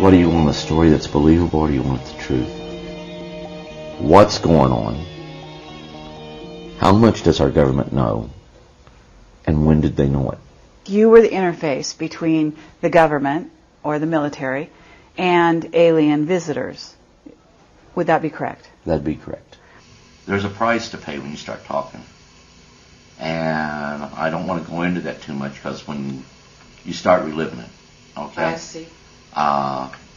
What do you want, a story that's believable, or do you want the truth? What's going on? How much does our government know? And when did they know it? You were the interface between the government, or the military, and alien visitors. Would that be correct? That'd be correct. There's a price to pay when you start talking. And I don't want to go into that too much, because when you start reliving it, okay? I see.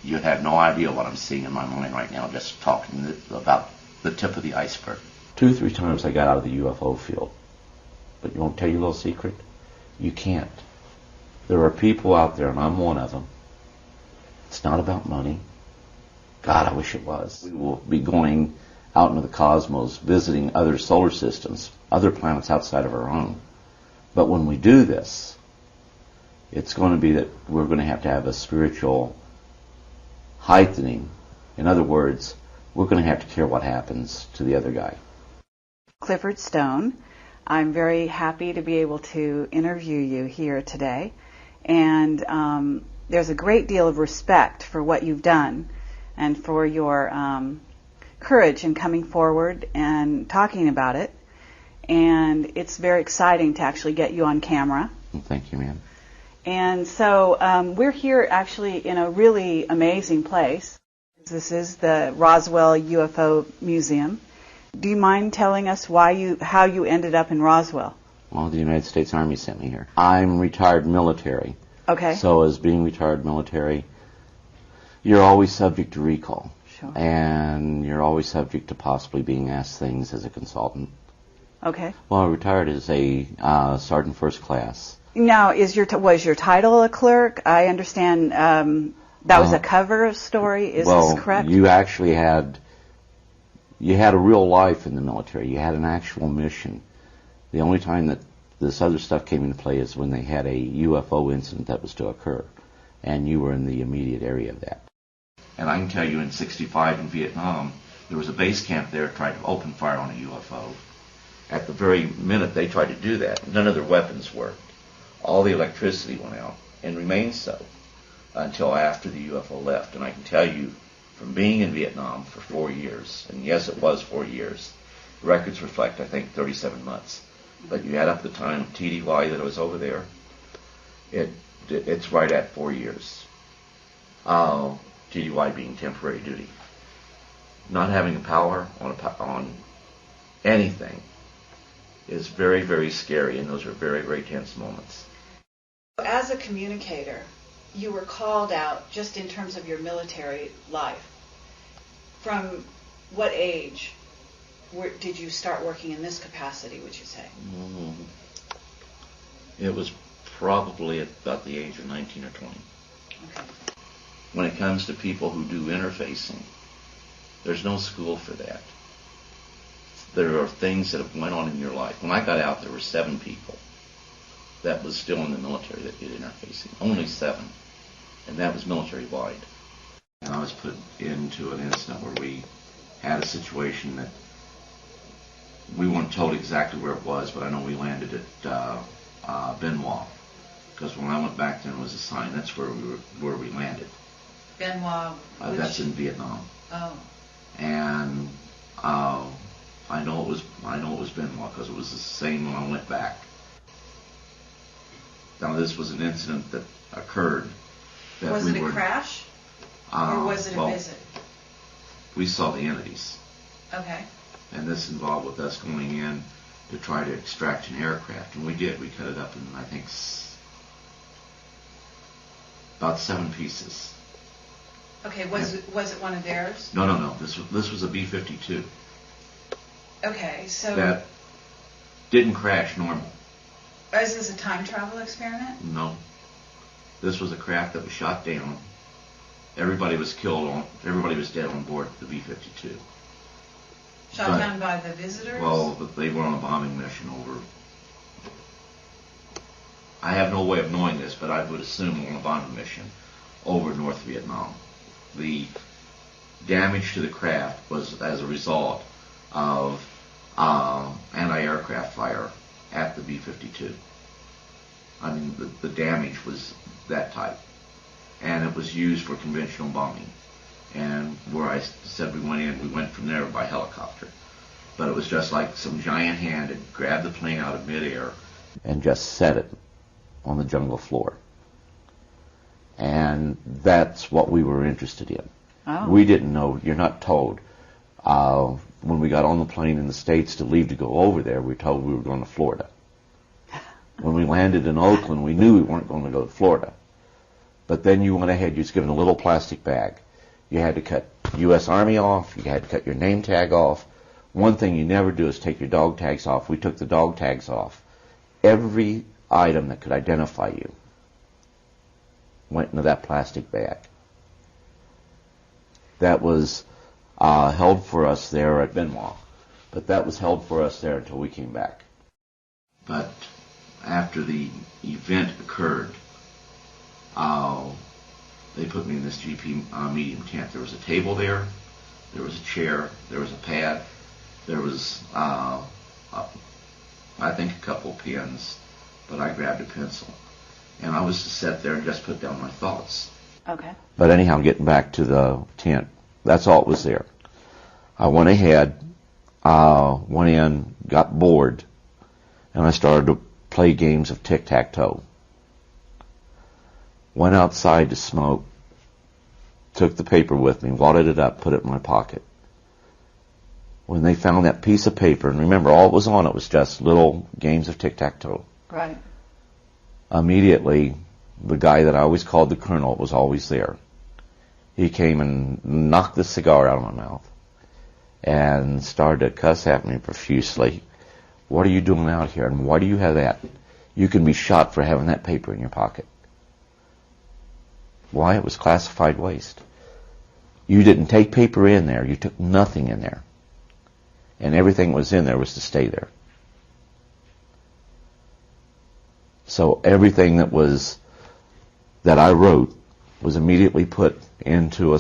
You have no idea what I'm seeing in my mind right now just talking about the tip of the iceberg. 2 or 3 times I got out of the UFO field. But you won't tell you a little secret? You can't. There are people out there, and I'm one of them. It's not about money. God, I wish it was. We will be going out into the cosmos, visiting other solar systems, other planets outside of our own. But when we do this, it's going to be that we're going to have a spiritual heightening. In other words, we're going to have to care what happens to the other guy. Clifford Stone, I'm very happy to be able to interview you here today. And there's a great deal of respect for what you've done and for your courage in coming forward and talking about it. And it's very exciting to actually get you on camera. Thank you, ma'am. And so we're here actually in a really amazing place. This is the Roswell UFO Museum. Do you mind telling us how you ended up in Roswell? Well, the United States Army sent me here. I'm retired military. Okay. So as being retired military, you're always subject to recall. Sure. And you're always subject to possibly being asked things as a consultant. Okay. Well, I retired as a sergeant first class. Now, was your title a clerk? I understand that was a cover story. Is this correct? Well, you actually had a real life in the military. You had an actual mission. The only time that this other stuff came into play is when they had a UFO incident that was to occur, and you were in the immediate area of that. And I can tell you in '65 in Vietnam, there was a base camp there tried to open fire on a UFO. At the very minute they tried to do that, none of their weapons worked. All the electricity went out, and remained so until after the UFO left. And I can tell you, from being in Vietnam for 4 years, and yes, it was 4 years, the records reflect, I think, 37 months. But you add up the time of TDY that I was over there, it's right at 4 years. TDY being temporary duty. Not having a power on anything is very, very scary, and those are very, very tense moments. As a communicator, you were called out just in terms of your military life. From what age did you start working in this capacity, would you say? It was probably at about the age of 19 or 20. Okay. When it comes to people who do interfacing, there's no school for that. There are things that have went on in your life. When I got out, there were 7 people that was still in the military that did interfacing. Only 7. And that was military-wide. And I was put into an incident where we had a situation that we weren't told exactly where it was, but I know we landed at Benoit. Because when I went back then, it was a sign. That's where we landed. Benoit. That's in Vietnam. Oh. And I know it was Benoit because it was the same when I went back. Now this was an incident that occurred. Was it a crash? Or was it a visit? We saw the entities. Okay. And this involved with us going in to try to extract an aircraft. And we did. We cut it up in, I think, about 7 pieces. Okay, was it one of theirs? No. This was a B-52. Okay, so... That didn't crash normal. Is this a time travel experiment? No. This was a craft that was shot down. Everybody was dead on board the B-52. Shot down by the visitors? Well, they were on a bombing mission over... I have no way of knowing this, but I would assume on a bombing mission over North Vietnam. The damage to the craft was as a result of anti-aircraft fire at the B-52. I mean, the damage was that type. and it was used for conventional bombing. And where I said we went from there by helicopter. But it was just like some giant hand had grabbed the plane out of midair and just set it on the jungle floor. And that's what we were interested in. Oh. We didn't know, you're not told. When we got on the plane in the States to leave to go over there, we were told we were going to Florida. When we landed in Oakland, we knew we weren't going to go to Florida. But then you went ahead, you was given a little plastic bag. You had to cut U.S. Army off, you had to cut your name tag off. One thing you never do is take your dog tags off. We took the dog tags off. Every item that could identify you went into that plastic bag. That was held for us there at Benoit, but that was held for us there until we came back. But after the event occurred, they put me in this GP medium tent. There was a table there was a chair, there was a pad, there was, I think, a couple of pens, but I grabbed a pencil. And I was to sit there and just put down my thoughts. Okay. But anyhow, getting back to the tent, that's all it was there. I went ahead, went in, got bored, and I started to play games of tic-tac-toe. Went outside to smoke, took the paper with me, wadded it up, put it in my pocket. When they found that piece of paper, and remember, all it was on it was just little games of tic-tac-toe. Right. Immediately, the guy that I always called the colonel was always there. He came and knocked the cigar out of my mouth and started to cuss at me profusely. What are you doing out here, and why do you have that? You can be shot for having that paper in your pocket. Why? It was classified waste. You didn't take paper in there. You took nothing in there. And everything that was in there was to stay there. So everything that I wrote was immediately put into a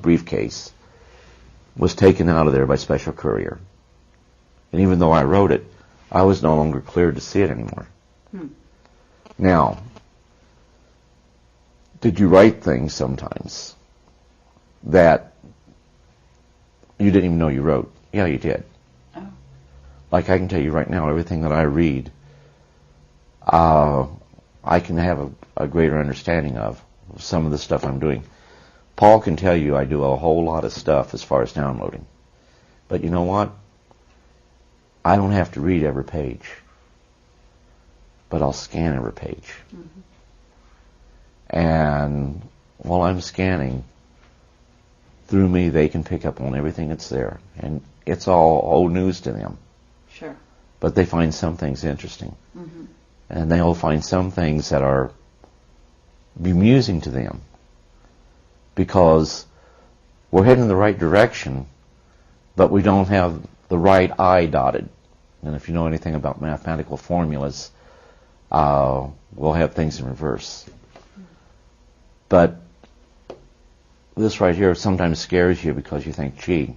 briefcase, was taken out of there by special courier. And even though I wrote it, I was no longer cleared to see it anymore. Now, did you write things sometimes that you didn't even know you wrote? Yeah, you did. Oh. Like I can tell you right now, everything that I read, I can have a greater understanding of some of the stuff I'm doing. Paul can tell you I do a whole lot of stuff as far as downloading. But you know what? I don't have to read every page. But I'll scan every page. Mm-hmm. And while I'm scanning, through me they can pick up on everything that's there. And it's all old news to them. Sure. But they find some things interesting. Mm-hmm. And they'll find some things that are bemusing to them. Because we're heading in the right direction, but we don't have the right I dotted. And if you know anything about mathematical formulas, we'll have things in reverse. But this right here sometimes scares you because you think, gee,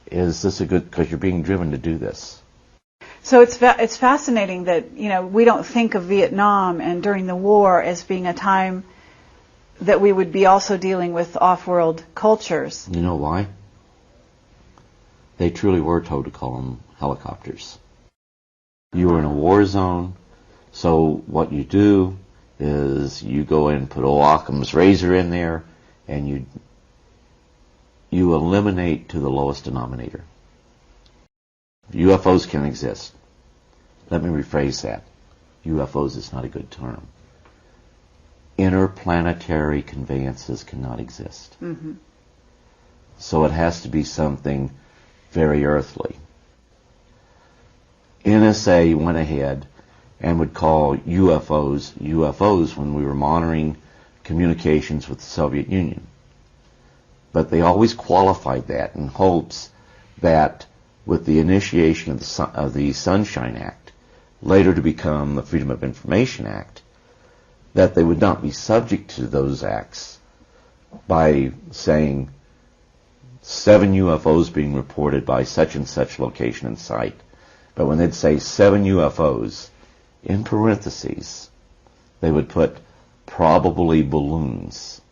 is this a good, because you're being driven to do this. So it's fascinating that, we don't think of Vietnam and during the war as being a time that we would be also dealing with off-world cultures. You know why? They truly were told to call them helicopters. You were in a war zone, so what you do is you go in and put old Occam's razor in there, and you eliminate to the lowest denominator. UFOs can exist. Let me rephrase that. UFOs is not a good term. Interplanetary conveyances cannot exist. Mm-hmm. So it has to be something very earthly. NSA went ahead and would call UFOs when we were monitoring communications with the Soviet Union. But they always qualified that in hopes that with the initiation of the Sunshine Act, later to become the Freedom of Information Act, that they would not be subject to those acts by saying 7 UFOs being reported by such and such location and site. But when they'd say 7 UFOs, in parentheses, they would put probably balloons.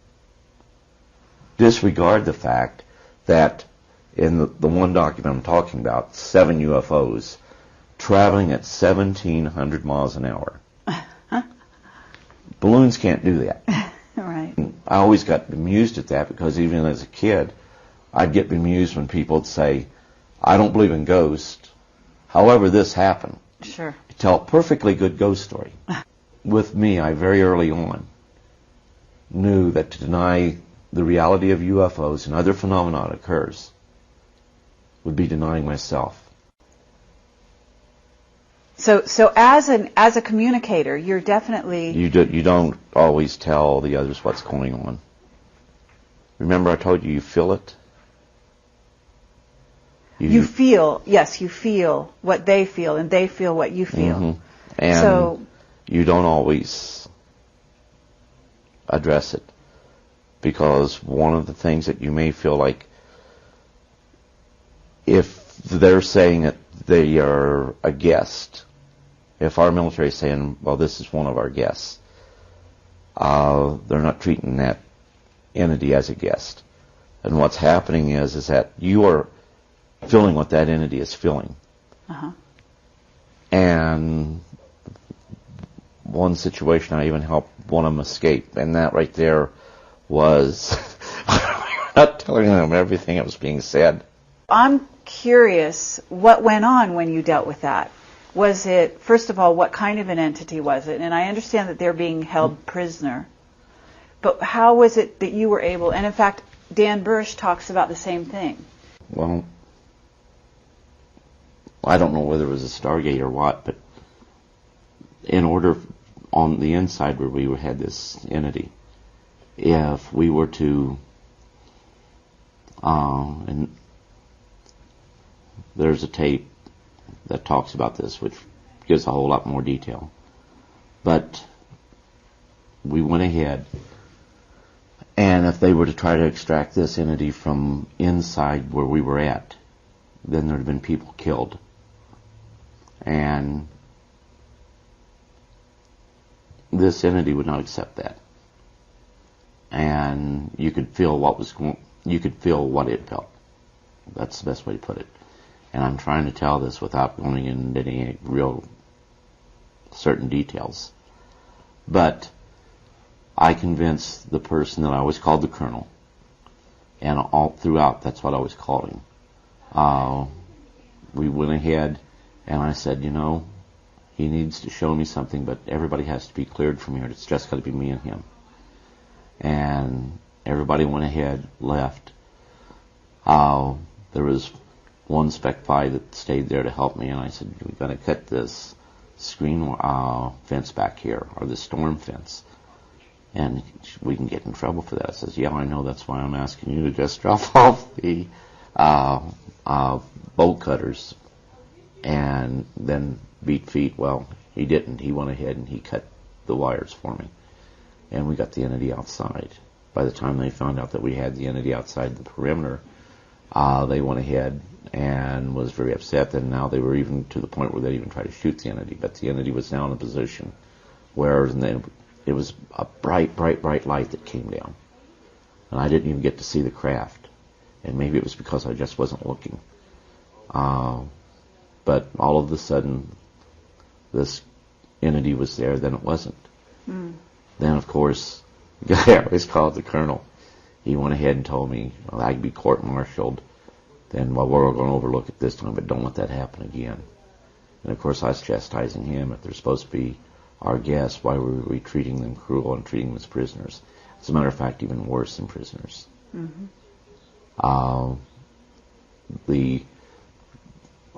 Disregard the fact that in the one document I'm talking about, 7 UFOs traveling at 1,700 miles an hour. Balloons can't do that. Right. I always got bemused at that because even as a kid, I'd get bemused when people would say, I don't believe in ghosts. However, this happened. Sure. You tell a perfectly good ghost story. With me, I very early on knew that to deny the reality of UFOs and other phenomena that occurs would be denying myself. So as a communicator, you're definitely... You don't always tell the others what's going on. Remember I told you feel it? You feel, yes, you feel what they feel, and they feel what you feel. Mm-hmm. And you don't always address it. Because one of the things that you may feel like, if they're saying that they are a guest, if our military is saying, well, this is one of our guests, they're not treating that entity as a guest. And what's happening is that you are feeling what that entity is feeling. Uh-huh. And one situation, I even helped one of them escape, and that right there was not telling them everything that was being said. I'm curious what went on when you dealt with that. Was it, first of all, what kind of an entity was it? And I understand that they're being held prisoner. But how was it that you were able, and in fact, Dan Bursch talks about the same thing. Well, I don't know whether it was a Stargate or what, but in order on the inside where we had this entity, if we were to, and there's a tape that talks about this, which gives a whole lot more detail. But we went ahead, and if they were to try to extract this entity from inside where we were at, then there would have been people killed. And this entity would not accept that. And you could feel what it felt. That's the best way to put it. And I'm trying to tell this without going into any real certain details. But I convinced the person that I always called the Colonel, and all throughout that's what I was calling. We went ahead and I said, he needs to show me something, but everybody has to be cleared from here. It's just got to be me and him. And everybody went ahead, left. There was one Spec 5 that stayed there to help me, and I said, we've got to cut this screen fence back here, or the storm fence, and we can get in trouble for that. I says, yeah, I know, that's why I'm asking you to just drop off the bolt cutters and then beat feet. Well, he didn't. He went ahead and he cut the wires for me, and we got the entity outside. By the time they found out that we had the entity outside the perimeter, they went ahead and was very upset, and now they were even to the point where they even tried to shoot the entity. But the entity was now in a position where it was a bright, bright, bright light that came down, and I didn't even get to see the craft. And maybe it was because I just wasn't looking. But all of a sudden, this entity was there, then it wasn't. Mm. Then, of course, the guy I always called the Colonel, he went ahead and told me, well, I could be court-martialed. Then, well, we're going to overlook it this time, but don't let that happen again. And, of course, I was chastising him. If they're supposed to be our guests, why were we treating them cruel and treating them as prisoners? As a matter of fact, even worse than prisoners. Mm-hmm.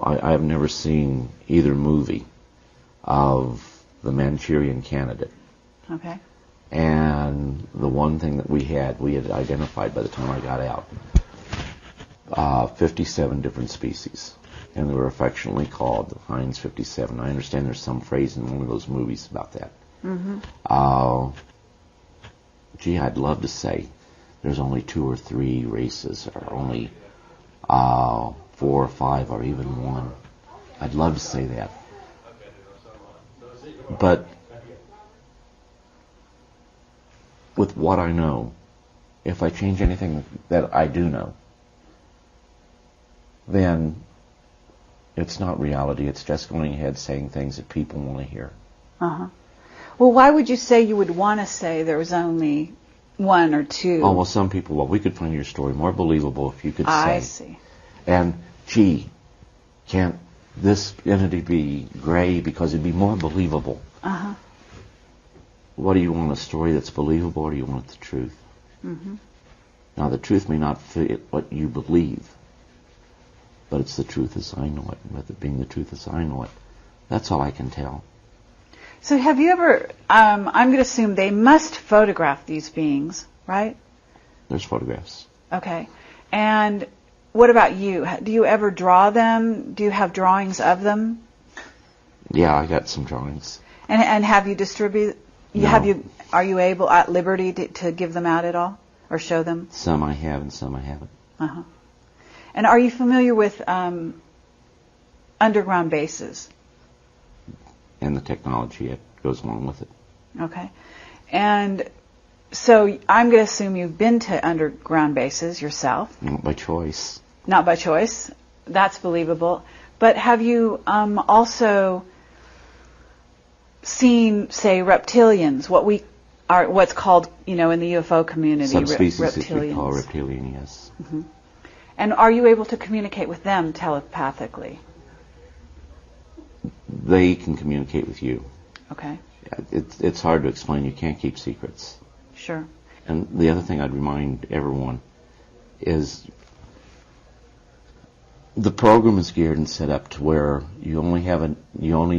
I have never seen either movie of the Manchurian Candidate. Okay. And the one thing that we had identified by the time I got out, 57 different species. And they were affectionately called the Heinz 57. I understand there's some phrase in one of those movies about that. Mm-hmm. I'd love to say there's only 2 or 3 races, or only 4 or 5, or even 1. I'd love to say that. But with what I know, if I change anything that I do know, then it's not reality. It's just going ahead saying things that people want to hear. Uh-huh. Well, why would you say you would want to say there was only one or two? Oh, well, some people, well, we could find your story more believable if you could say. I see. And, gee, can't this entity be gray because it'd be more believable? Uh-huh. What do you want, a story that's believable, or do you want the truth? Mm-hmm. Now, the truth may not fit what you believe, but it's the truth as I know it. With it being the truth as I know it, that's all I can tell. So have you ever, I'm going to assume they must photograph these beings, right? There's photographs. Okay. And what about you? Do you ever draw them? Do you have drawings of them? Yeah, I got some drawings. And have you distributed? No. Are you able, at liberty, to give them out at all? Or show them? Some I have and some I haven't. Uh-huh. And are you familiar with underground bases? And the technology that goes along with it. Okay. And so I'm going to assume you've been to underground bases yourself. Not by choice. Not by choice. That's believable. But have you also seen, say, reptilians, what's called, in the UFO community, Subspecies reptilians? that we call reptilian, yes. Mm-hmm. And are you able to communicate with them telepathically? They can communicate with you. Okay. It's hard to explain. You can't keep secrets. Sure. And the other thing I'd remind everyone is the program is geared and set up to where you only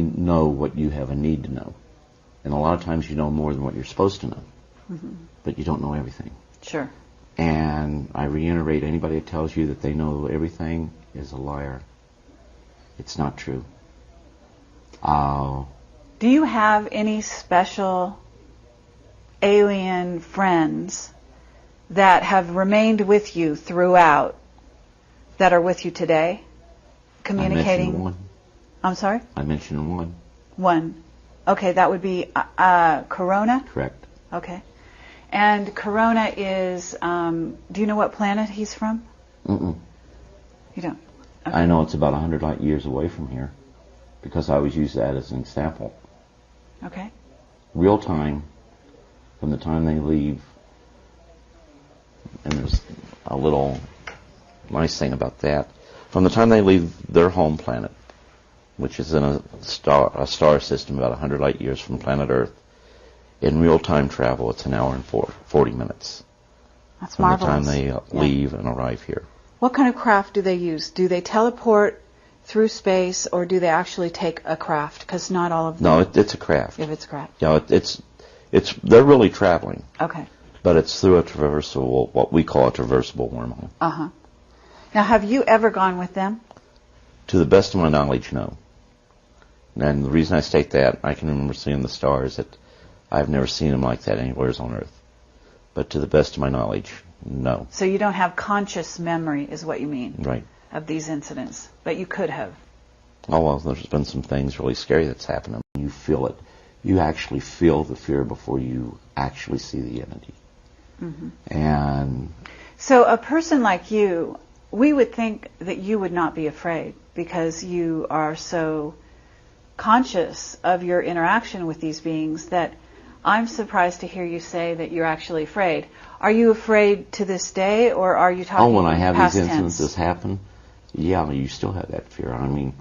know what you have a need to know. And a lot of times you know more than what you're supposed to know. Mm-hmm. But you don't know everything. Sure. And I reiterate, anybody that tells you that they know everything is a liar. It's not true. Do you have any special alien friends that have remained with you throughout, that are with you today, communicating? I mentioned one. I'm sorry? I mentioned one. One. Okay, that would be Corona? Correct. Okay. And Corona is, do you know what planet he's from? Mm-mm. You don't? Okay. I know it's about 100 light years away from here, because I always use that as an example. Okay. Real time, from the time they leave, and there's a little nice thing about that, from the time they leave their home planet, which is in a star system about 100 light years from planet Earth, in real time travel, it's an hour and 40 minutes. That's from marvelous. the time they leave and arrive here. What kind of craft do they use? Do they teleport through space, or do they actually take a craft? Because not all of them. No, it's a craft. If it's a craft. Yeah, they're really traveling. Okay. But it's through a traversable, what we call a traversable wormhole. Uh-huh. Now, have you ever gone with them? To the best of my knowledge, no. And the reason I state that, I can remember seeing the stars, that I've never seen them like that anywhere on Earth. But to the best of my knowledge, no. So you don't have conscious memory, is what you mean? Right. Of these incidents, but you could have. Oh, well, there's been some things really scary that's happened. You feel it. You actually feel the fear before you actually see the entity. Mm-hmm. And so a person like you, we would think that you would not be afraid because you are so conscious of your interaction with these beings that I'm surprised to hear you say that you're actually afraid. Are you afraid to this day, or are you talking when I have past these tense? incidences happen, yeah, you still have that fear. I mean,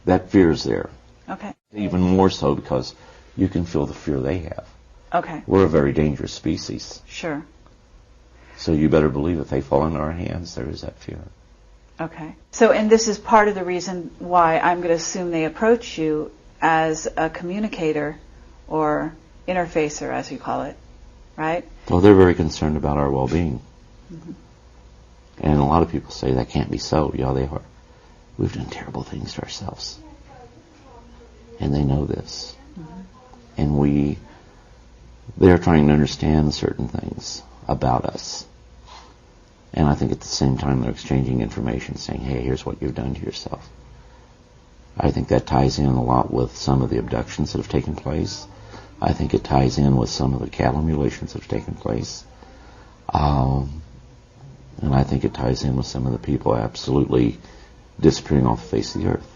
that fear is there. Okay. Even more so because you can feel the fear they have. Okay. We're a very dangerous species. Sure. So you better believe if they fall into our hands, there is that fear. Okay. So, and this is part of the reason why I'm going to assume they approach you as a communicator or interfacer, as you call it, right? So they're very concerned about our well-being. Mm-hmm. And a lot of people say that can't be so. Yeah, they are. We've done terrible things to ourselves. And they know this. Mm-hmm. And they're trying to understand certain things about us. And I think at the same time they're exchanging information, saying, hey, here's what you've done to yourself. I think that ties in a lot with some of the abductions that have taken place. I think it ties in with some of the cattle mutilations that have taken place. And I think it ties in with some of the people absolutely disappearing off the face of the earth.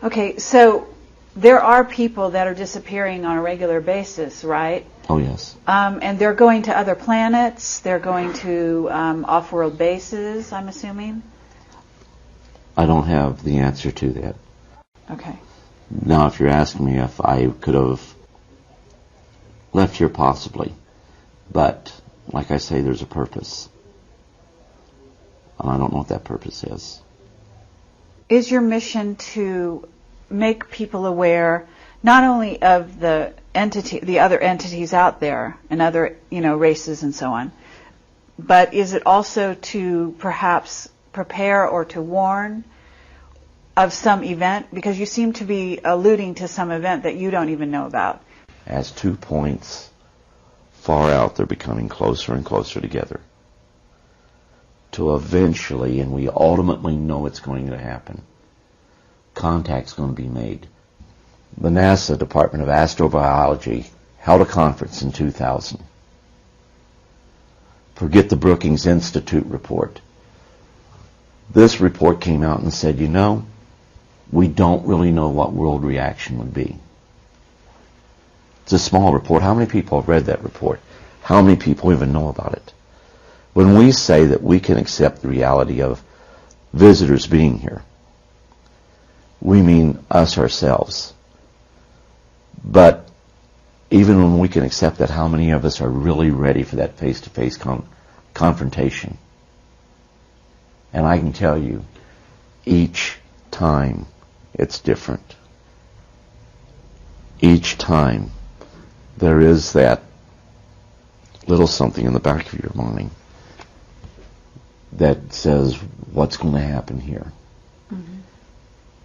Okay, so there are people that are disappearing on a regular basis, right? Oh, yes. And they're going to other planets, they're going to off-world bases, I'm assuming? I don't have the answer to that. Okay. Now, if you're asking me if I could have left here, possibly. But, like I say, there's a purpose. And I don't know what that purpose is. Is your mission to make people aware not only of the other entities out there and other, races and so on, but is it also to perhaps prepare or to warn of some event? Because you seem to be alluding to some event that you don't even know about. As 2 points far out, they're becoming closer and closer together. To eventually, and we ultimately know it's going to happen, contact's going to be made. The NASA Department of Astrobiology held a conference in 2000. Forget the Brookings Institute report. This report came out and said, we don't really know what world reaction would be. It's a small report. How many people have read that report? How many people even know about it? When we say that we can accept the reality of visitors being here, we mean us ourselves. But even when we can accept that, how many of us are really ready for that face-to-face confrontation? And I can tell you, each time it's different. Each time there is that little something in the back of your mind that says, what's going to happen here? Mm-hmm.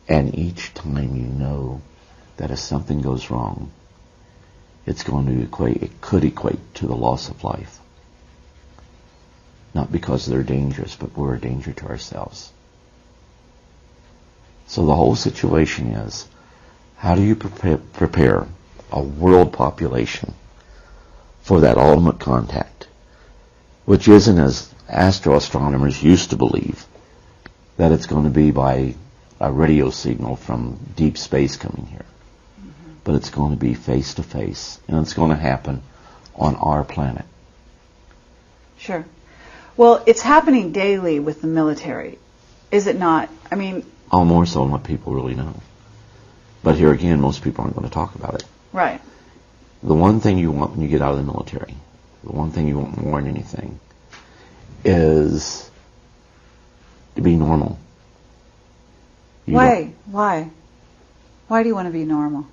And each time you know that if something goes wrong, it could equate to the loss of life. Not because they're dangerous, but we're a danger to ourselves. So the whole situation is, how do you prepare a world population for that ultimate contact, which isn't, as astroastronomers used to believe, that it's going to be by a radio signal from deep space coming here. Mm-hmm. But it's going to be face to face, and it's going to happen on our planet. Sure. Well, it's happening daily with the military, is it not? More so than what people really know. But here again, most people aren't going to talk about it. Right. The one thing you want when you get out of the military, the one thing you want more than anything, is to be normal. Why? Why do you want to be normal?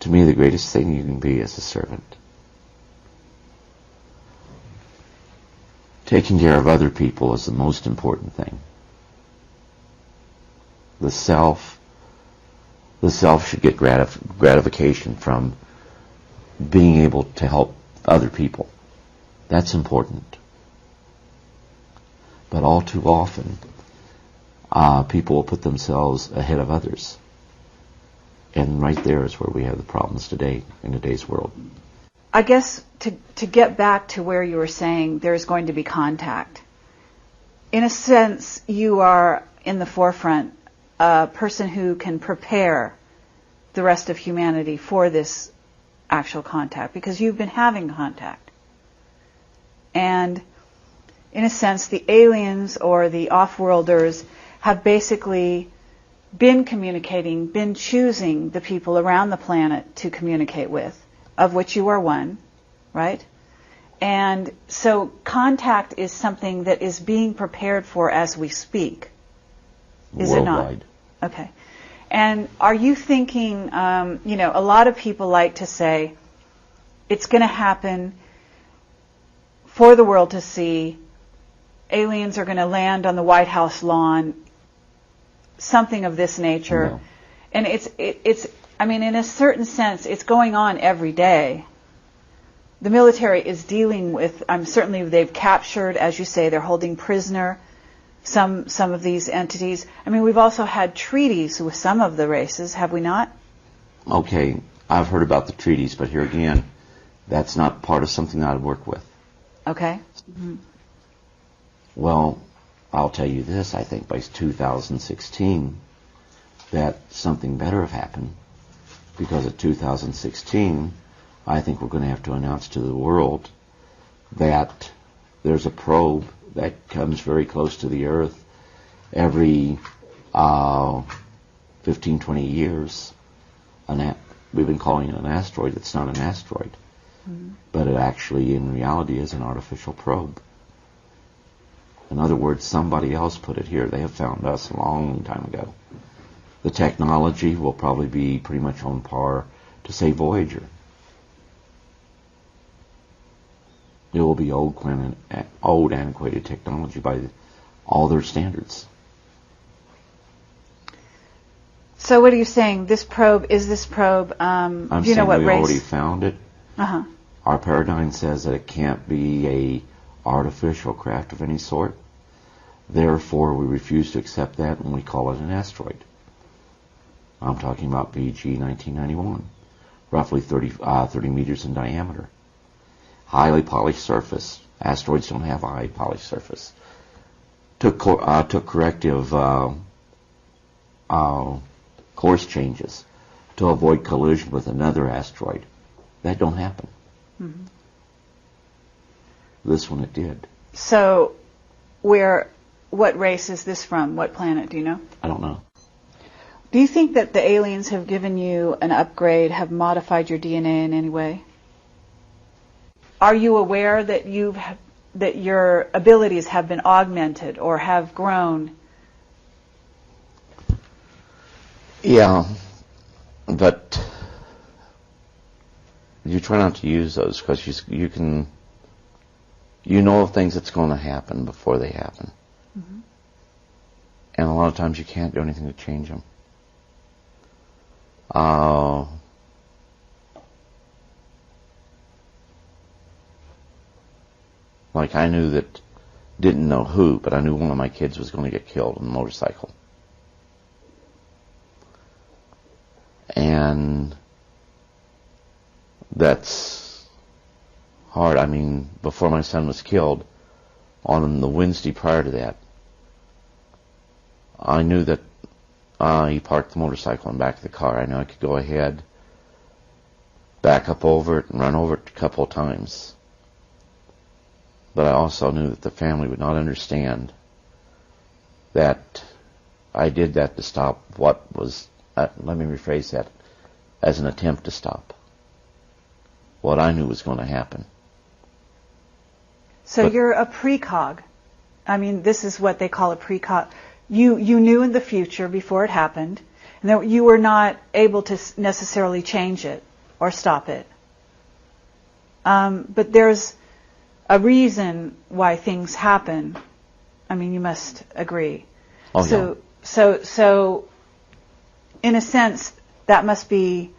To me, the greatest thing you can be is a servant. Taking care of other people is the most important thing. The self should get gratification from being able to help other people. That's important. But all too often, people will put themselves ahead of others. And right there is where we have the problems today, in today's world. I guess to get back to where you were saying there's going to be contact, in a sense, you are in the forefront, a person who can prepare the rest of humanity for this actual contact, because you've been having contact. And in a sense, the aliens or the off-worlders have basically been communicating, been choosing the people around the planet to communicate with, of which you are one, right? And so contact is something that is being prepared for as we speak. Is Worldwide. It not? Okay. And are you thinking, a lot of people like to say, it's going to happen for the world to see, aliens are going to land on the White House lawn, something of this nature. No. And it's in a certain sense, it's going on every day. The military is dealing with, certainly they've captured, as you say, they're holding prisoner some of these entities. We've also had treaties with some of the races, have we not? okay, I've heard about the treaties, but here again, that's not part of something I'd work with. Okay. Mm-hmm. Well, I'll tell you this, I think by 2016 that something better have happened, because at 2016 I think we're going to have to announce to the world that there's a probe that comes very close to the Earth every 15, 20 years. We've been calling it an asteroid. It's not an asteroid. Mm-hmm. But it actually, in reality, is an artificial probe. In other words, somebody else put it here. They have found us a long time ago. The technology will probably be pretty much on par to, say, Voyager. It will be old antiquated technology by all their standards. So what are you saying? Is this probe, I'm do you know what we race? Already found it. Uh-huh. Our paradigm says that it can't be a artificial craft of any sort. Therefore, we refuse to accept that and we call it an asteroid. I'm talking about BG 1991, roughly 30 meters in diameter. Highly polished surface. Asteroids don't have a high polished surface. Took corrective course changes to avoid collision with another asteroid. That don't happen. Mm-hmm. This one it did. So, what race is this from? What planet, do you know? I don't know. Do you think that the aliens have given you an upgrade, have modified your DNA in any way? Are you aware that that your abilities have been augmented or have grown? Yeah, but you try not to use those because you know of things that's going to happen before they happen. Mm-hmm. And a lot of times you can't do anything to change them. Like I didn't know who, but I knew one of my kids was going to get killed on a motorcycle. And that's hard. I mean, before my son was killed, on the Wednesday prior to that, I knew that he parked the motorcycle in the back of the car. I knew I could go ahead, back up over it, and run over it a couple of times. But I also knew that the family would not understand that I did that to stop what was, let me rephrase that, as an attempt to stop what I knew was going to happen. So you're a precog. I mean, this is what they call a precog. You knew in the future before it happened, and that you were not able to necessarily change it or stop it. But there's a reason why things happen. I mean, you must agree. Oh, yeah. So, in a sense, that must be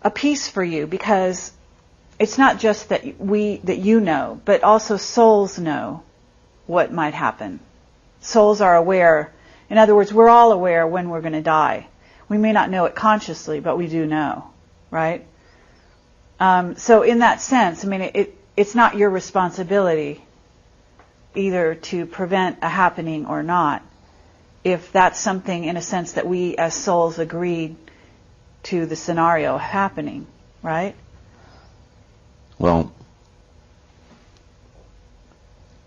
a piece for you, because it's not just that you know, but also souls know what might happen. Souls are aware. In other words, we're all aware when we're going to die. We may not know it consciously, but we do know, right? So in that sense, I mean, it's not your responsibility either to prevent a happening or not, if that's something, in a sense, that we as souls agreed to the scenario happening, right? Well,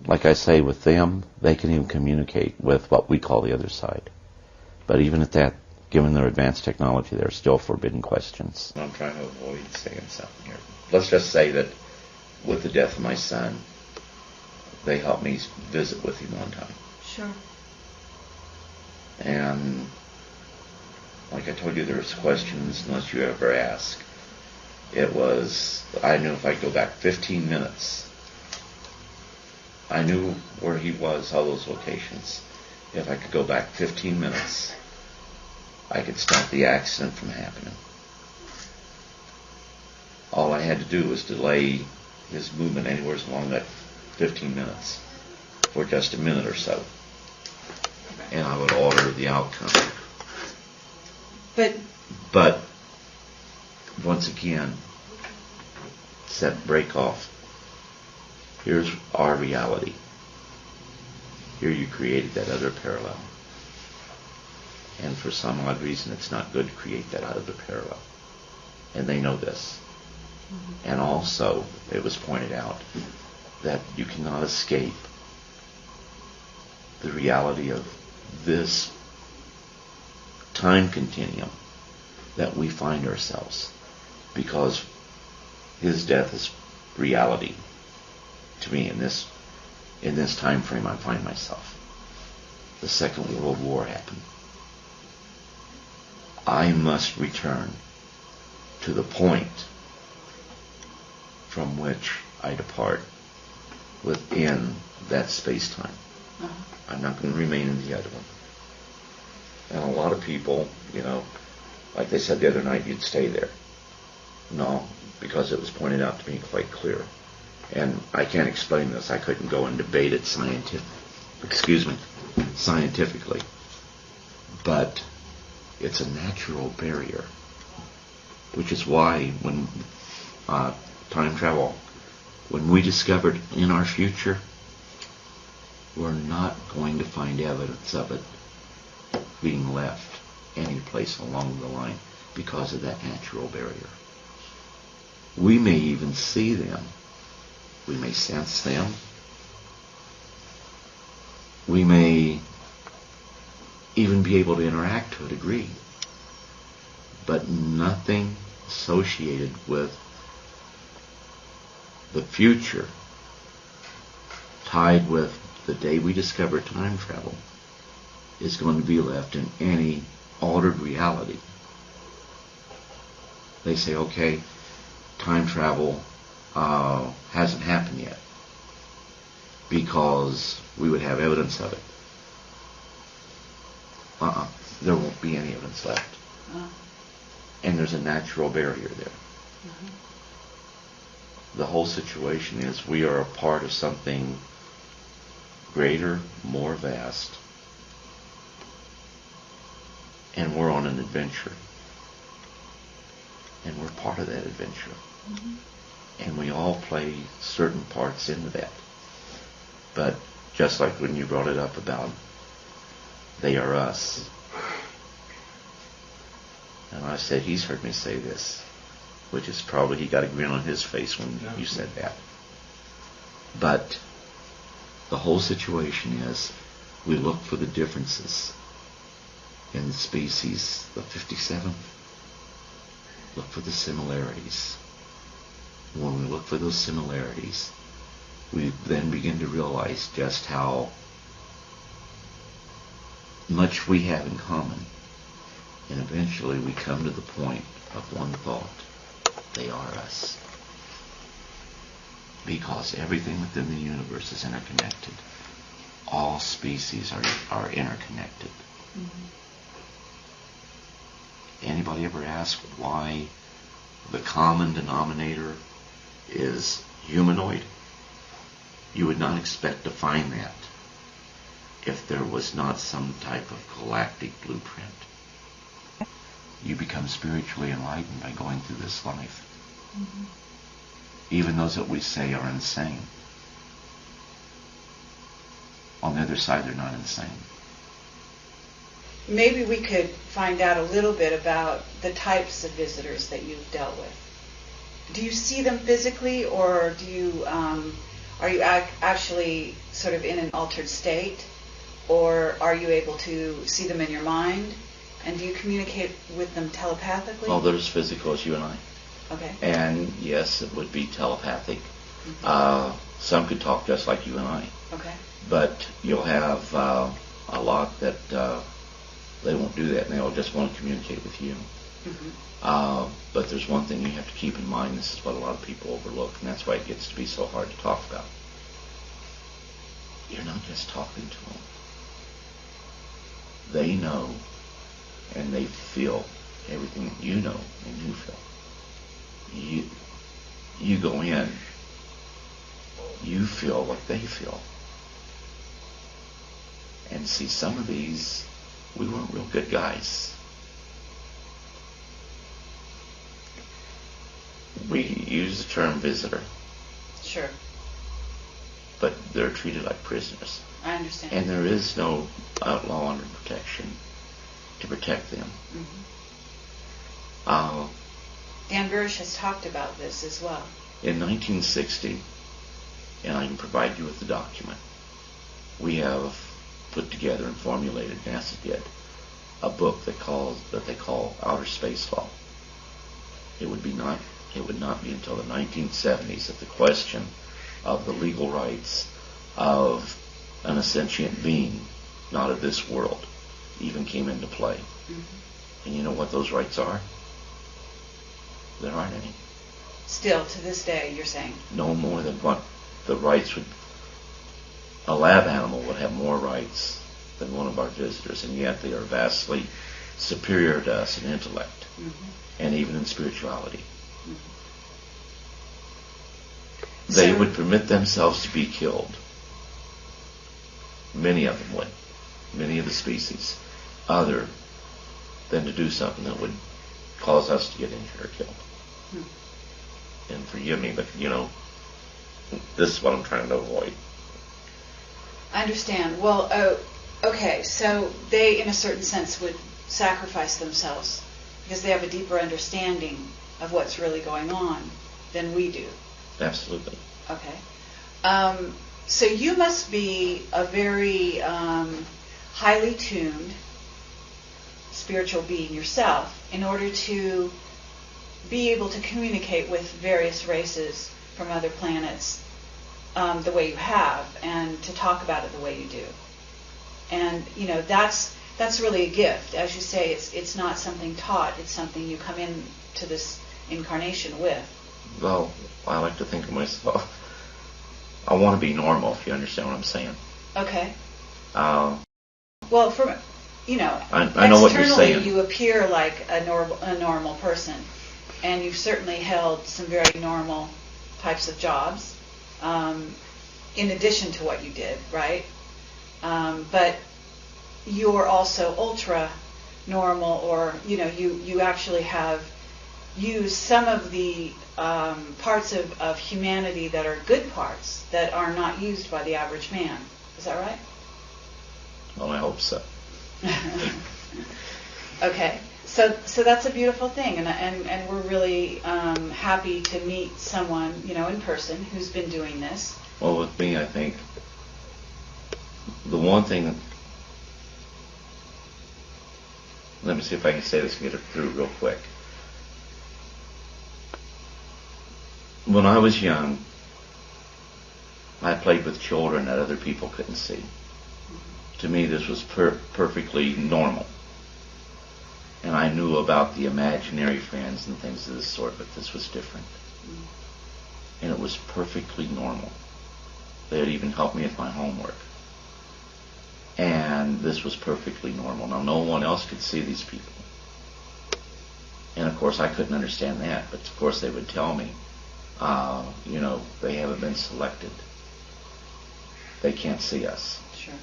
like I say, with them, they can even communicate with what we call the other side. But even at that, given their advanced technology, there are still forbidden questions. I'm trying to avoid saying something here. Let's just say that with the death of my son, they helped me visit with him one time. Sure. And like I told you, there's questions unless you ever ask. It was, I knew if I go back 15 minutes, I knew where he was, all those locations. If I could go back 15 minutes, I could stop the accident from happening. All I had to do was delay his movement anywhere along that 15 minutes for just a minute or so. And I would alter the outcome. But once again, break off. Here's our reality. Here you created that other parallel. And for some odd reason, it's not good to create that out of the parallel. And they know this. Mm-hmm. And also, it was pointed out that you cannot escape the reality of this time continuum that we find ourselves, because his death is reality to me in this time frame I find myself. The Second World War happened. I must return to the point from which I depart within that space-time. Uh-huh. I'm not going to remain in the other one. And a lot of people, like they said the other night, you'd stay there. No, because it was pointed out to me quite clear. And I can't explain this. I couldn't go and debate it scientifically. But it's a natural barrier, which is why when time travel, when we discovered in our future, we're not going to find evidence of it being left any place along the line because of that natural barrier. We may even see them. We may sense them. We may even be able to interact to a degree. But nothing associated with the future tied with the day we discover time travel is going to be left in any altered reality. They say, okay, time travel hasn't happened yet because we would have evidence of it. There won't be any evidence left. And there's a natural barrier there. Mm-hmm. The whole situation is we are a part of something greater, more vast, and we're on an adventure. And we're part of that adventure. Mm-hmm. And we all play certain parts into that. But just like when you brought it up about they are us, and I said, he's heard me say this, which is probably he got a grin on his face when you said that. But the whole situation is we look for the differences in the species, the 57. Look for the similarities. When we look for those similarities, we then begin to realize just how much we have in common. And eventually we come to the point of one thought. They are us. Because everything within the universe is interconnected. All species are interconnected. Mm-hmm. Anybody ever ask why the common denominator is humanoid? You would not expect to find that if there was not some type of galactic blueprint. You become spiritually enlightened by going through this life. Mm-hmm. Even those that we say are insane. On the other side, they're not insane. Maybe we could find out a little bit about the types of visitors that you've dealt with. Do you see them physically, or do you are you actually sort of in an altered state, or are you able to see them in your mind? And do you communicate with them telepathically? Well, they're as physical as you and I. Okay. And yes, it would be telepathic. Mm-hmm. Some could talk just like you and I. Okay. But you'll have a lot that they won't do that, and they'll just want to communicate with you. Mm-hmm. But there's one thing you have to keep in mind. This is what a lot of people overlook, and that's why it gets to be so hard to talk about. You're not just talking to them. They know, and they feel everything that you know and you feel. You go in, you feel what they feel. And see, some of these, we weren't real good guys. use the term visitor, Sure. but they're treated like prisoners. I understand. And there is no law under protection to protect them. Dan Burish has talked about this as well. In 1960, and I can provide you with the document, we have put together and formulated, NASA did, a book that they call Outer Space Law. It would not be until the 1970s that the question of the legal rights of an sentient being, not of this world, even came into play. And you know what those rights are? There aren't any. Still, to this day, you're saying? No more than what the rights would... A lab animal would have more rights than one of our visitors, and yet they are vastly superior to us in intellect, and even in spirituality. They would permit themselves to be killed. Many of them would. Many of the species. Other than to do something that would cause us to get injured or killed. And forgive me, but this is what I'm trying to avoid. I understand. Well, okay, so they, in a certain sense, would sacrifice themselves because they have a deeper understanding of what's really going on than we do. Absolutely. Okay. So you must be a very highly tuned spiritual being yourself in order to be able to communicate with various races from other planets the way you have, and to talk about it the way you do. And that's really a gift. As you say, it's not something taught, it's something you come into this incarnation with. Well, I like to think of myself, I want to be normal, if you understand what I'm saying. Okay. Well, from I know what you're saying. Externally, you appear like a normal person, and you've certainly held some very normal types of jobs, in addition to what you did, right? But you're also ultra normal, or you actually have used some of the parts of humanity that are good parts that are not used by the average man. Is that right? Well, I hope so. Okay, so that's a beautiful thing, and we're really happy to meet someone in person who's been doing this. Well, with me, I think the one thing. Let me see if I can say this and get it through real quick. When I was young, I played with children that other people couldn't see. To me, this was perfectly normal. And I knew about the imaginary friends and things of this sort, but this was different. And it was perfectly normal. They had even helped me with my homework. And this was perfectly normal. Now, no one else could see these people. And of course, I couldn't understand that, but of course they would tell me, they haven't been selected. They can't see us. Sure.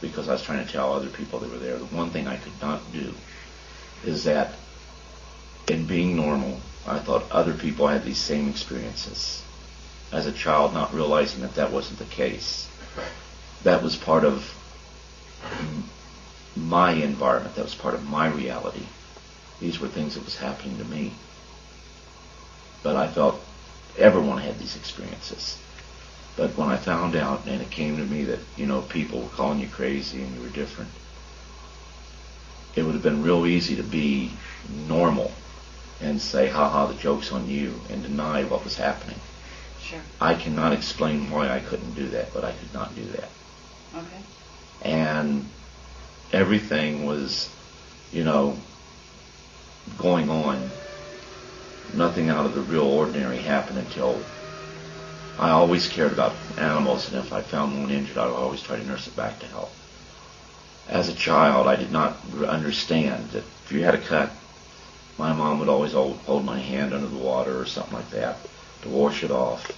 Because I was trying to tell other people they were there. The one thing I could not do is that in being normal, I thought other people had these same experiences. As a child, not realizing that wasn't the case. That was part of my environment. That was part of my reality. These were things that was happening to me. But I felt everyone had these experiences. But when I found out, and it came to me that, people were calling you crazy and you were different, it would have been real easy to be normal and say, ha, the joke's on you, and deny what was happening. Sure. I cannot explain why I couldn't do that, but I could not do that. Okay. And everything was, going on. Nothing out of the real ordinary happened until I always cared about animals, and if I found one injured, I would always try to nurse it back to health. As a child, I did not understand that if you had a cut, my mom would always hold my hand under the water or something like that to wash it off.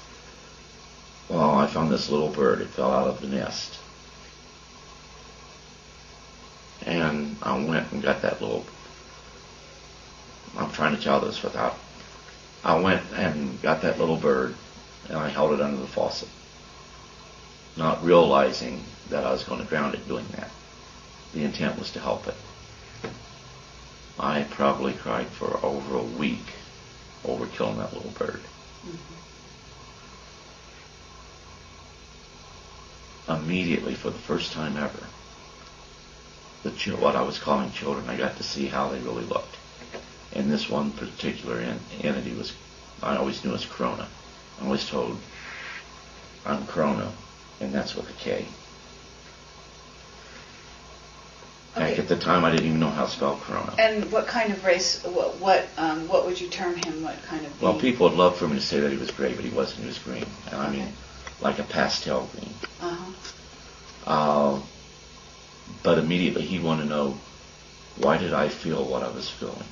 Well, I found this little bird. It fell out of the nest. And I went and got that little... I'm trying to tell this without I went and got that little bird, and I held it under the faucet, not realizing that I was going to drown it doing that. The intent was to help it. I probably cried for over a week over killing that little bird. Immediately, for the first time ever, what I was calling children, I got to see how they really looked. And this one particular entity was, I always knew as Corona. I always told, I'm Corona, and that's with a K. Okay. Back at the time, I didn't even know how to spell Corona. And what kind of race, what would you term him, what kind of being? Well, people would love for me to say that he was gray, but he wasn't. He was green. And I mean, like a pastel green. But immediately he wanted to know, why did I feel what I was feeling?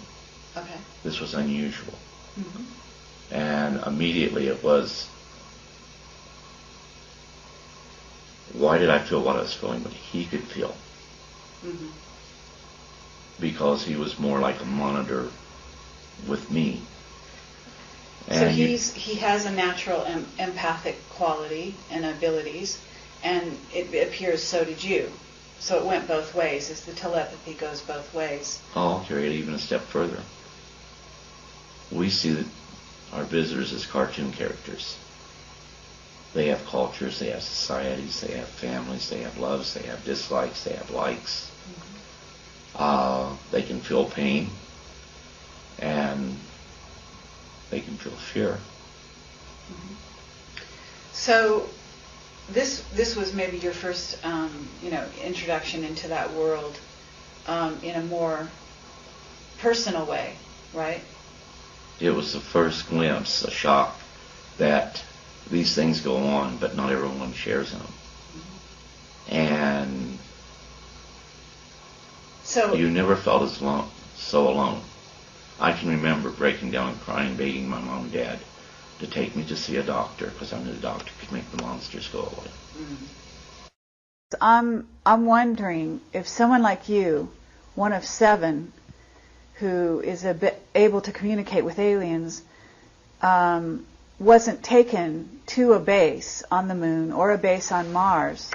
Okay. This was unusual. And immediately it was, why did I feel what I was feeling, but he could feel? Because he was more like a monitor with me. And so he has a natural empathic quality and abilities, and it appears so did you. So it went both ways, as the telepathy goes both ways. I'll carry it even a step further. We see our visitors as cartoon characters. They have cultures, they have societies, they have families, they have loves, they have dislikes, they have likes. They can feel pain, and they can feel fear. So this was maybe your first introduction into that world in a more personal way, right? It was the first glimpse, a shock, that these things go on, but not everyone shares in them. And so you never felt so alone. I can remember breaking down and crying, begging my mom and dad to take me to see a doctor, because I knew the doctor could make the monsters go away. I'm wondering if someone like you, one of 7, who is able to communicate with aliens, wasn't taken to a base on the moon or a base on Mars.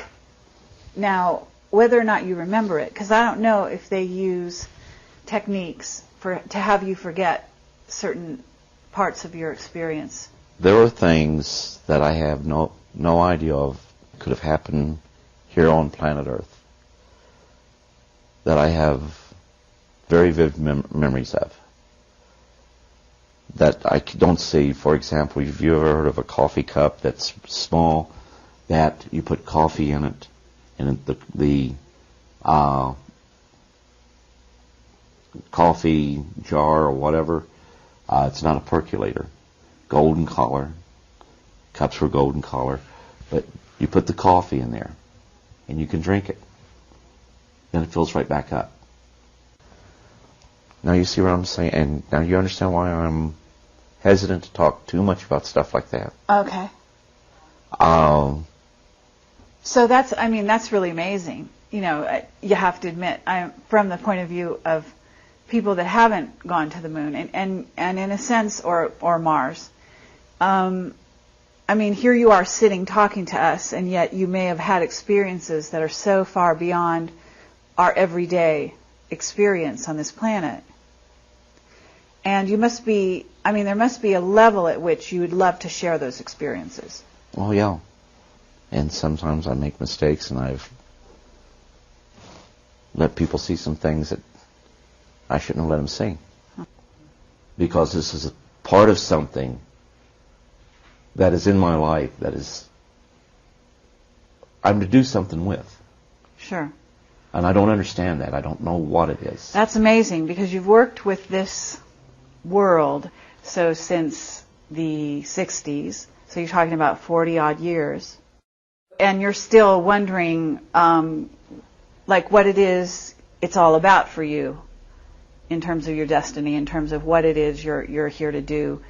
Now, whether or not you remember it, because I don't know if they use techniques to have you forget certain parts of your experience. There are things that I have no idea of could have happened here on planet Earth that I have very vivid memories of, that I don't see. For example, have you ever heard of a coffee cup that's small, that you put coffee in it, and the coffee jar or whatever, it's not a percolator, golden color, cups were golden color, but you put the coffee in there and you can drink it, then it fills right back up. Now you see what I'm saying, and now you understand why I'm hesitant to talk too much about stuff like that. Okay. So that's really amazing. You know, you have to admit, from the point of view of people that haven't gone to the moon and in a sense, or Mars. Here you are sitting talking to us, and yet you may have had experiences that are so far beyond our everyday experience on this planet. And you must be, there must be a level at which you would love to share those experiences. Oh, yeah. And sometimes I make mistakes, and I've let people see some things that I shouldn't have let them see. Because this is a part of something that is in my life that is, I'm to do something with. Sure. And I don't understand that. I don't know what it is. That's amazing, because you've worked with this world since the 60s, so you're talking about 40-odd years, and you're still wondering what it is it's all about for you in terms of your destiny, in terms of what it is you're here to do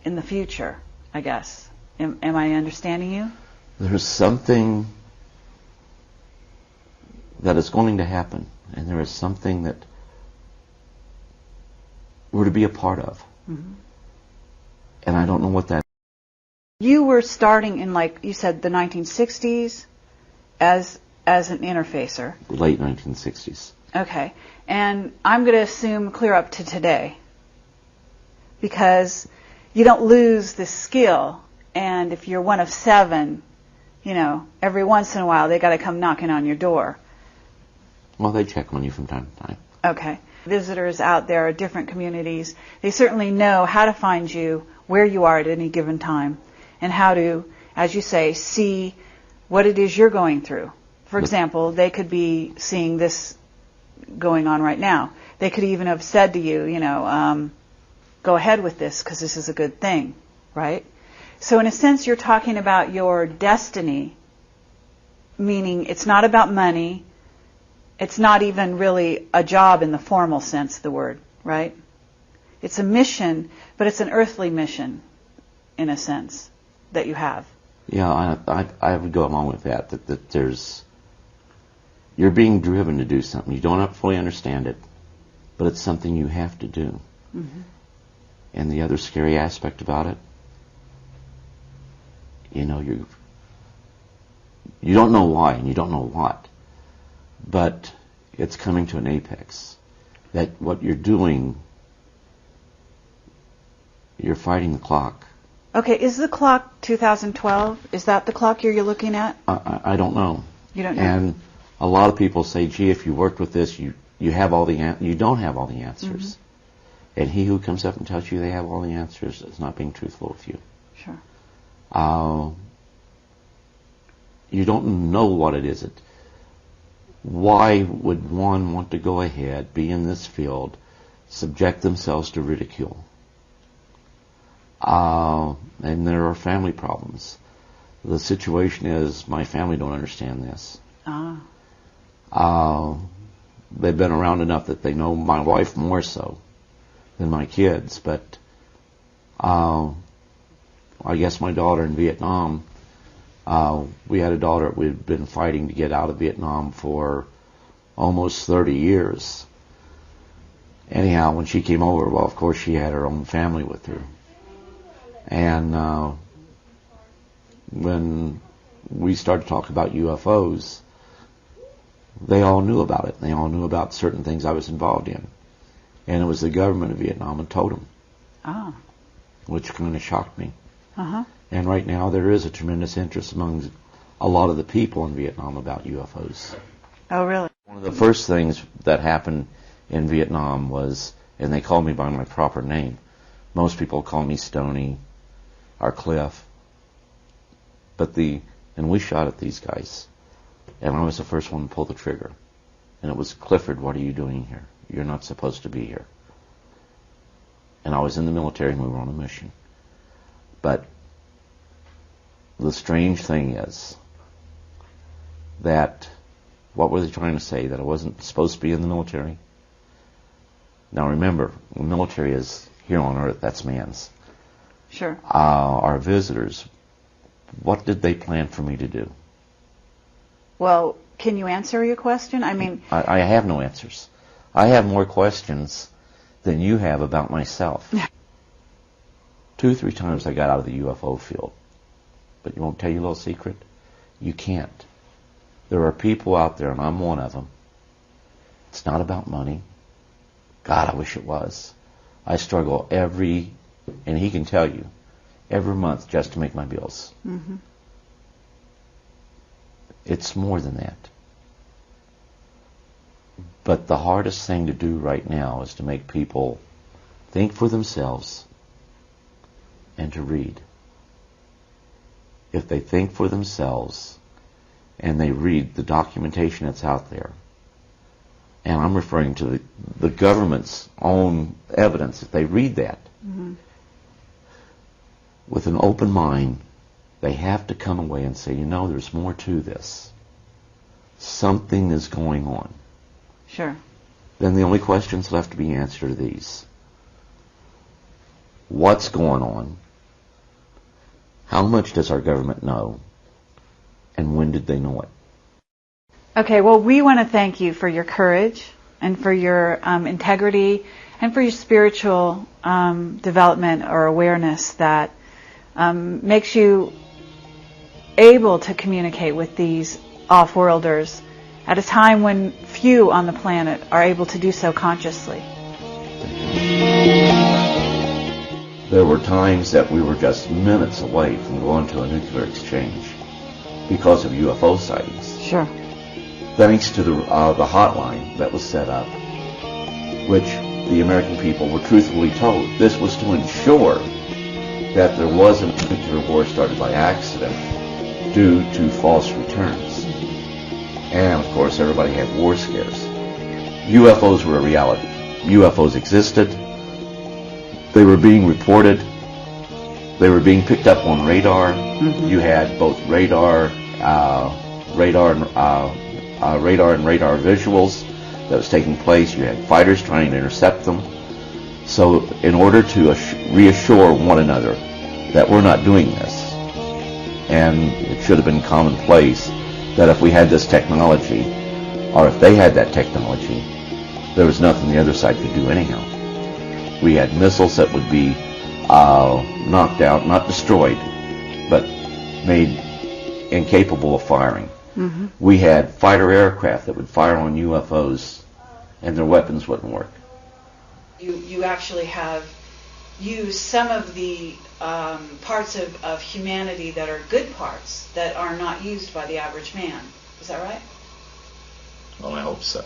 in the future, I guess. Am I understanding you? There's something that is going to happen, and there is something that we're to be a part of. And I don't know what that is. You were starting in, like you said, the 1960s as an interfacer. Late 1960s. Okay. And I'm going to assume clear up to today, because you don't lose this skill. And if you're one of 7, every once in a while they got to come knocking on your door. Well, they check on you from time to time. Okay. Visitors out there at different communities, they certainly know how to find you, where you are at any given time, and how to, as you say, see what it is you're going through. For example, they could be seeing this going on right now. They could even have said to you, go ahead with this because this is a good thing, right? So in a sense, you're talking about your destiny, meaning it's not about money. It's not even really a job in the formal sense of the word, right? It's a mission, but it's an earthly mission, in a sense, that you have. Yeah, I would go along with that you're being driven to do something. You don't fully understand it, but it's something you have to do. Mm-hmm. And the other scary aspect about it, you don't know why and you don't know what, but it's coming to an apex. That what you're doing, you're fighting the clock. Okay, is the clock 2012? Is that the clock you're looking at? I don't know. You don't know? And a lot of people say, gee, if you worked with this, you have all the answers. You don't have all the answers. Mm-hmm. And he who comes up and tells you they have all the answers is not being truthful with you. Sure. You don't know what it is. Why would one want to go ahead, be in this field, subject themselves to ridicule? And there are family problems. The situation is my family don't understand this. They've been around enough that they know my wife more so than my kids, but I guess my daughter in Vietnam, we had a daughter we'd been fighting to get out of Vietnam for almost 30 years. Anyhow, when she came over, well, of course she had her own family with her. And when we started to talk about UFOs, they all knew about it. They all knew about certain things I was involved in. And it was the government of Vietnam that told them. Which kind of shocked me. Uh-huh. And right now there is a tremendous interest among a lot of the people in Vietnam about UFOs. Oh, really? One of the first things that happened in Vietnam was, and they called me by my proper name. Most people call me Stoney or Cliff. And we shot at these guys. And I was the first one to pull the trigger. And it was, Clifford, what are you doing here? You're not supposed to be here. And I was in the military and we were on a mission. But the strange thing is that, what were they trying to say? That I wasn't supposed to be in the military? Now remember, the military is here on earth, that's man's. Sure. Our visitors, what did they plan for me to do? Well, can you answer your question? I mean... I have no answers. I have more questions than you have about myself. 2 or 3 times I got out of the UFO field. But you won't tell you a little secret? You can't. There are people out there, and I'm one of them. It's not about money. God, I wish it was. I struggle and he can tell you, every month just to make my bills. Mm-hmm. It's more than that. But the hardest thing to do right now is to make people think for themselves and to read. If they think for themselves and they read the documentation that's out there, and I'm referring to the government's own evidence, if they read that, mm-hmm. with an open mind, they have to come away and say, there's more to this. Something is going on. Sure. Then the only questions left to be answered are these. What's going on? How much does our government know? And when did they know it? Okay, well, we want to thank you for your courage and for your integrity and for your spiritual development or awareness that makes you able to communicate with these off-worlders at a time when few on the planet are able to do so consciously. There were times that we were just minutes away from going to a nuclear exchange because of UFO sightings. Sure. Thanks to the hotline that was set up, which the American people were truthfully told this was to ensure that there wasn't a nuclear war started by accident due to false returns. And of course everybody had war scares. UFOs were a reality. UFOs existed. They were being reported. They were being picked up on radar. Mm-hmm. You had both radar and radar visuals that was taking place. You had fighters trying to intercept them. So in order to reassure one another that we're not doing this, and it should have been commonplace that if we had this technology, or if they had that technology, there was nothing the other side could do anyhow. We had missiles that would be knocked out, not destroyed, but made incapable of firing. Mm-hmm. We had fighter aircraft that would fire on UFOs and their weapons wouldn't work. You actually have used some of the parts of humanity that are good parts that are not used by the average man. Is that right? Well, I hope so.